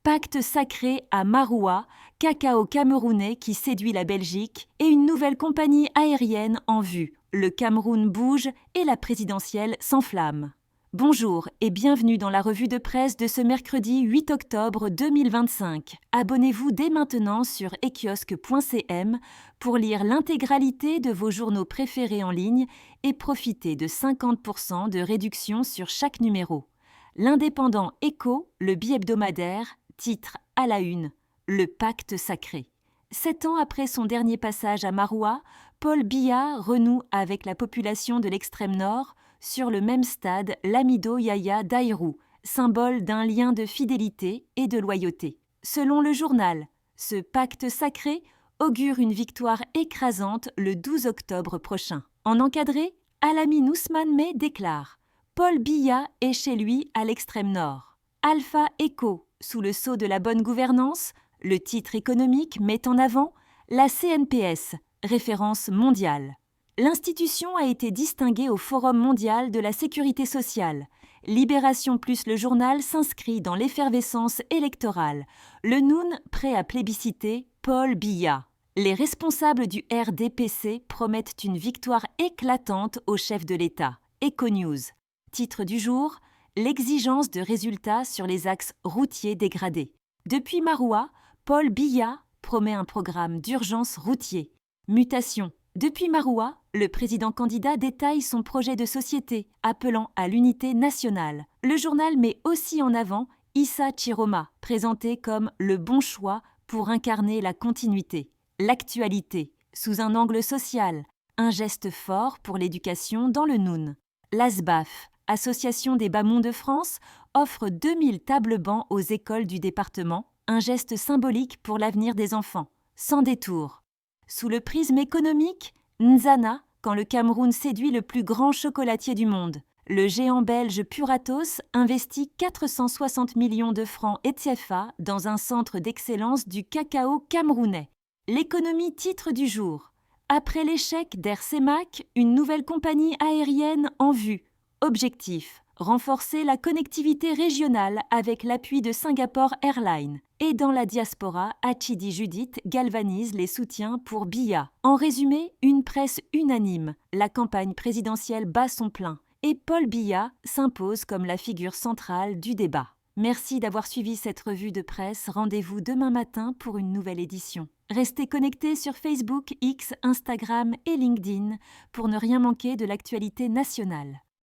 Pacte sacré à Maroua, cacao camerounais qui séduit la Belgique et une nouvelle compagnie aérienne en vue. Le Cameroun bouge et la présidentielle s'enflamme. Bonjour et bienvenue dans la revue de presse de ce mercredi 8 octobre 2025. Abonnez-vous dès maintenant sur ekiosque.cm pour lire l'intégralité de vos journaux préférés en ligne et profiter de 50% de réduction sur chaque numéro. L'Indépendant Écho, le bi-hebdomadaire, titre à la une « Le pacte sacré ». 7 ans après son dernier passage à Maroua, Paul Biya renoue avec la population de l'extrême nord sur le même stade Lamido Yahya Daïrou, symbole d'un lien de fidélité et de loyauté. Selon le journal, ce pacte sacré augure une victoire écrasante le 12 octobre prochain. En encadré, Alamine Ousmane May déclare « Paul Biya est chez lui à l'extrême nord ». Alpha Echo, sous le sceau de la bonne gouvernance, le titre économique met en avant la CNPS, référence mondiale. L'institution a été distinguée au Forum mondial de la sécurité sociale. Libération plus le journal s'inscrit dans l'effervescence électorale. Le Noun prêt à plébisciter Paul Biya. Les responsables du RDPC promettent une victoire éclatante au chef de l'État. Econews. Titre du jour, l'exigence de résultats sur les axes routiers dégradés. Depuis Maroua, Paul Biya promet un programme d'urgence routier. Mutation. Depuis Maroua, le président candidat détaille son projet de société, appelant à l'unité nationale. Le journal met aussi en avant Issa Chiroma, présenté comme le bon choix pour incarner la continuité. L'actualité, sous un angle social, un geste fort pour l'éducation dans le Noun. L'ASBAF, Association des Bas-Monts de France, offre 2000 tables-bancs aux écoles du département, un geste symbolique pour l'avenir des enfants, sans détour. Sous le prisme économique, Nzana, quand le Cameroun séduit le plus grand chocolatier du monde. Le géant belge Puratos investit 460 millions de francs et CFA dans un centre d'excellence du cacao camerounais. L'économie titre du jour. Après l'échec d'Air Cemac, une nouvelle compagnie aérienne en vue. Objectif, renforcer la connectivité régionale avec l'appui de Singapore Airlines. Et dans la diaspora, Achidi Judith galvanise les soutiens pour Biya. En résumé, une presse unanime. La campagne présidentielle bat son plein. Et Paul Biya s'impose comme la figure centrale du débat. Merci d'avoir suivi cette revue de presse. Rendez-vous demain matin pour une nouvelle édition. Restez connectés sur Facebook, X, Instagram et LinkedIn pour ne rien manquer de l'actualité nationale.